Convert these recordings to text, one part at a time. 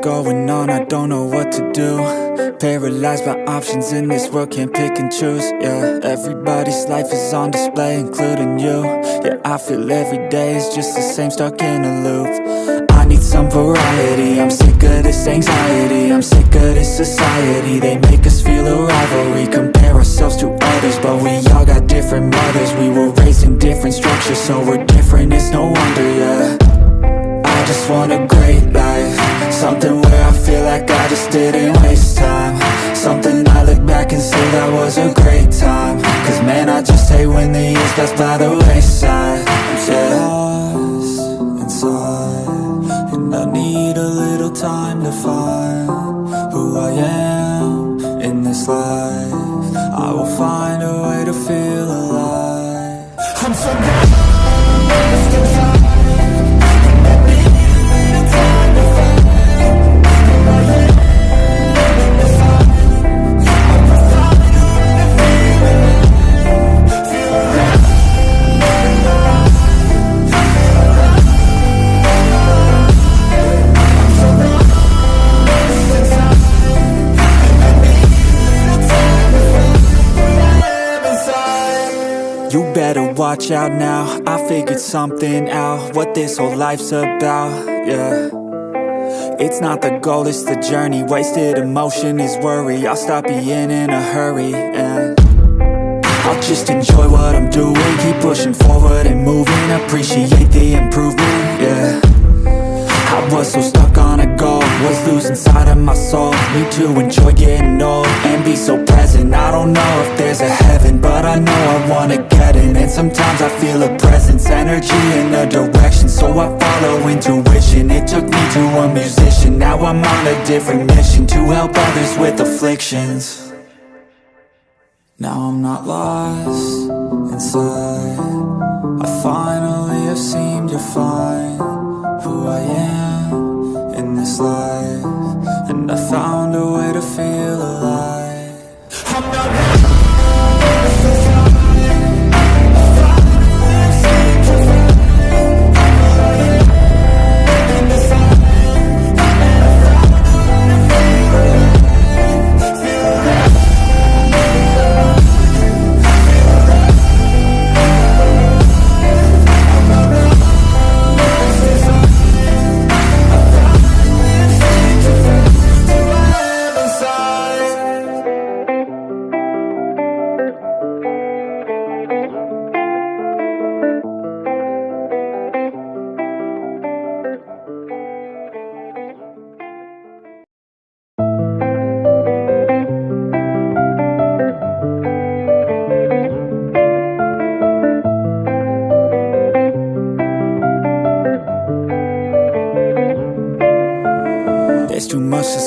going on, I don't know what to do. Paralyzed by options in this world, can't pick and choose. Yeah, everybody's life is on display, including you. Yeah, I feel every day is just the same, stuck in a loop. I need some variety, I'm sick of this anxiety. I'm sick of this society, they make us feel a rivalry. Compare ourselves to others, but we all got different mothers. We were raised in different structures, so we're different, it's no wonder, yeah. I just want a great life, something where I feel like I just didn't waste time. Something I look back and say that was a great time. Cause man, I just hate when the years pass by the wayside. Yeah. Lost inside, and I need a little time to find who I am in this life. I will find a way to feel alive. I'm so lost inside. You better watch out now, I figured something out, what this whole life's about, yeah. It's not the goal, it's the journey, wasted emotion is worry. I'll stop being in a hurry, and I'll just enjoy what I'm doing. Keep pushing forward and moving, appreciate the improvement, yeah. I was so stuck on a goal, was losing sight of my soul. Need to enjoy getting old and be so present. I don't know if there's a heaven, but I know I wanna get in. And sometimes I feel a presence, energy in a direction, so I follow intuition. It took me to a musician, now I'm on a different mission, to help others with afflictions. Now I'm not lost inside, I finally have seemed to find who I am in this life, and I found a way to feel alive. I'm not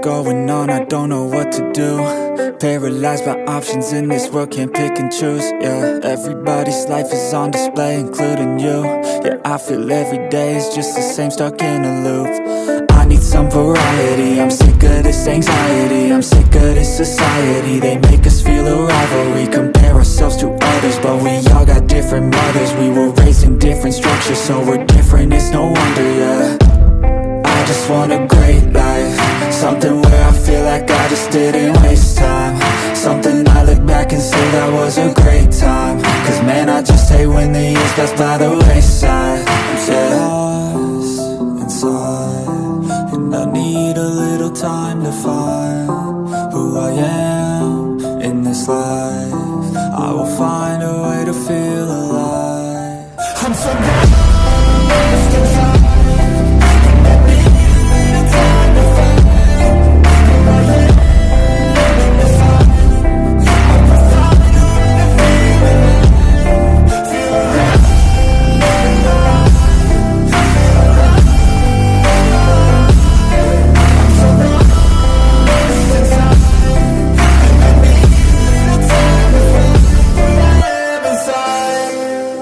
going on, I don't know what to do. Paralyzed by options in this world, can't pick and choose. Yeah, everybody's life is on display, including you. Yeah, I feel every day is just the same, stuck in a loop. I need some variety, I'm sick of this anxiety. I'm sick of this society, they make us feel a rivalry. Compare ourselves to others, but we all got different mothers. We were raised in different structures, so we're different, it's no wonder, yeah. I just want a great life, something where I feel like I just didn't waste time. Something I look back and say that was a great time. Cause man, I just hate when the years pass by the wayside. Yeah. Lost inside, and I need a little time to find who I am in this life. I will find a way to feel alive. I'm so lost inside.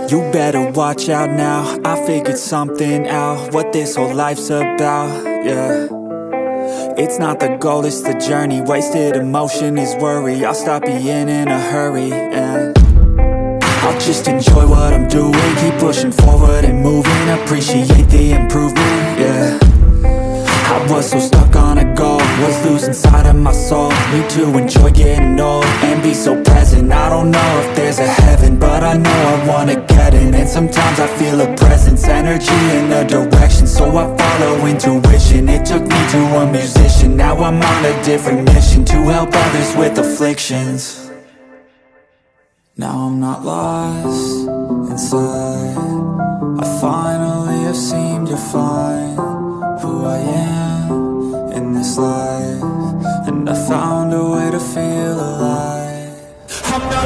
You better watch out now, I figured something out, what this whole life's about, yeah. It's not the goal, it's the journey, wasted emotion is worry. I'll stop being in a hurry, and I'll just enjoy what I'm doing. Keep pushing forward and moving, appreciate the improvement, yeah. I was so stuck on a goal, was losing sight of my soul. Need to enjoy getting old and be so present. I don't know if there's a heaven, but I know I wanna get in. And sometimes I feel a presence, energy in a direction, so I follow intuition. It took me to a musician, now I'm on a different mission, to help others with afflictions. Now I'm not lost inside, I finally have seemed to find who I am in this life, and I found a way to feel alive. I'm not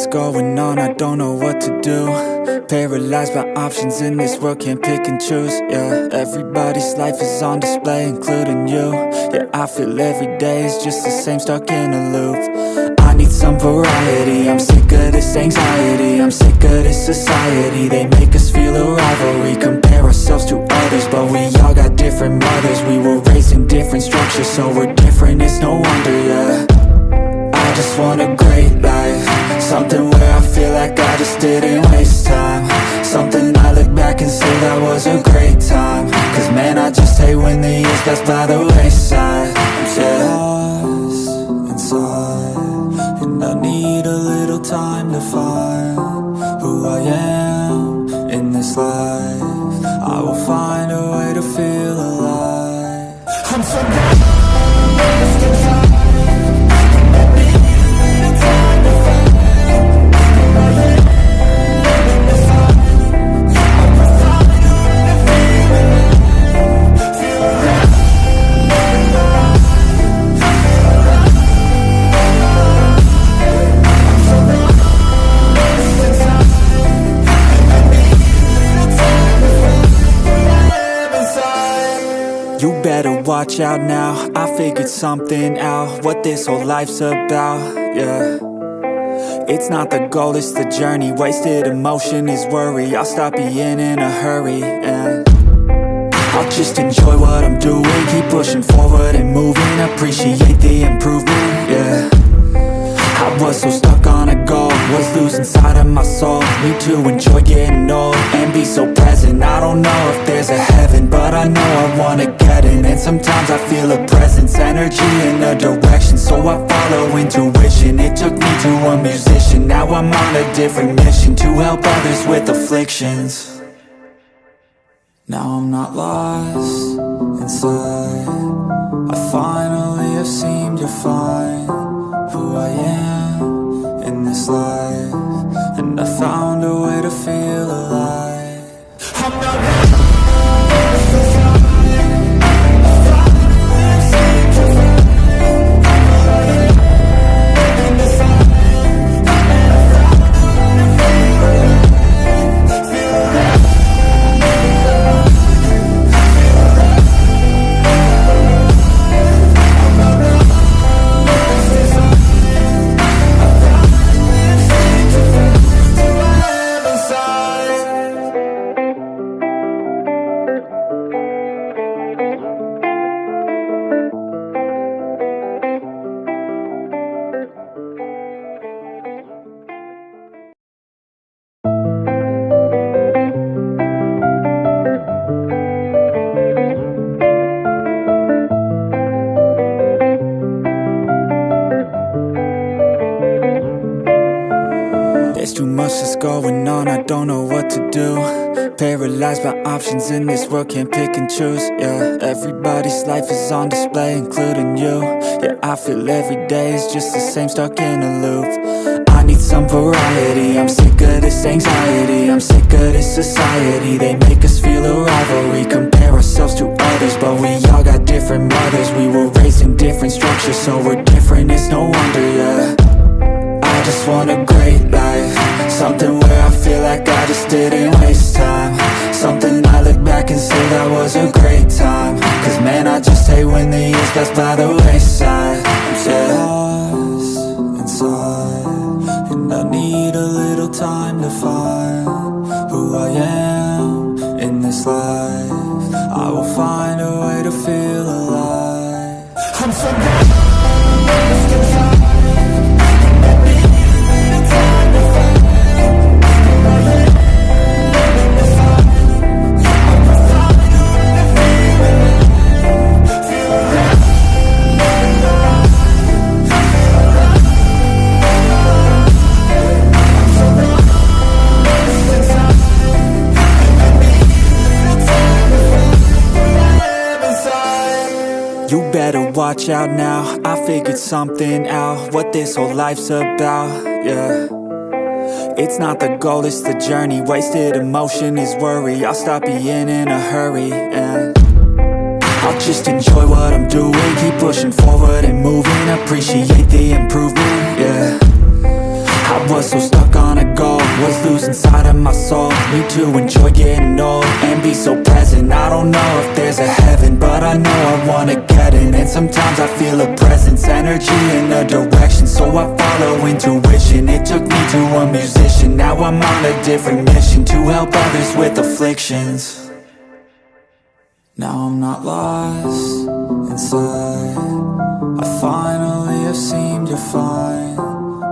going on, I don't know what to do. Paralyzed by options in this world, can't pick and choose. Yeah, everybody's life is on display, including you. Yeah, I feel every day is just the same, stuck in a loop. I need some variety, I'm sick of this anxiety, I'm sick of this society. They make us feel a rivalry, compare ourselves to others, but we all got different mothers. We were raised in different structures, so we're different, it's no wonder, yeah. I just want a great life, something where I feel like I just didn't waste time, something I look back and say that was a great time. Cause man, I just hate when the years pass by the wayside. I'm so lost inside, and I need a little time to find who I am in this life. I will find a way to feel alive. I'm so lost inside. You better watch out now, I figured something out, what this whole life's about, yeah. It's not the goal, it's the journey, wasted emotion is worry. I'll stop being in a hurry, and I'll just enjoy what I'm doing, keep pushing forward and moving, appreciate the improvement, yeah. I was so stuck on a goal, was losing sight of my soul. Need to enjoy getting old and be so present. I don't know if there's a heaven, but I know I wanna get in. And sometimes I feel a presence, energy in a direction, so I follow intuition. It took me to a musician, now I'm on a different mission, to help others with afflictions. Now I'm not lost inside, I finally have seemed to find who I am in this life, and I found a way to feel alive. I'm not inside. There's too much that's going on, I don't know what to do. Paralyzed by options in this world, can't pick and choose. Yeah, everybody's life is on display, including you. Yeah, I feel every day is just the same, stuck in a loop. I need some variety, I'm sick of this anxiety. I'm sick of this society, they make us feel a rivalry. Compare ourselves to others, but we all got different mothers. We were raised in different structures, so we're different, it's no wonder, yeah. I just want a great life, something where I feel like I just didn't waste time. Something I look back and say that was a great time. Cause man, I just hate when the years pass by the wayside. I'm so lost inside, and I need a little time to find who I am in this life. I will find a way to feel alive. I'm so lost inside. You better watch out now, I figured something out, what this whole life's about, yeah. It's not the goal, it's the journey, wasted emotion is worry. I'll stop being in a hurry, and I'll just enjoy what I'm doing. Keep pushing forward and moving, appreciate the improvement, yeah. I was so stuck on a goal, was losing sight of my soul. Need to enjoy getting old and be so present. I don't know if there's a heaven, but I know I wanna get in. And sometimes I feel a presence, energy in a direction, so I follow intuition. It took me to a musician, now I'm on a different mission, to help others with afflictions. Now I'm not lost inside, I finally have seemed to find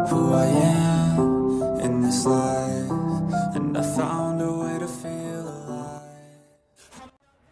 who I am in this life.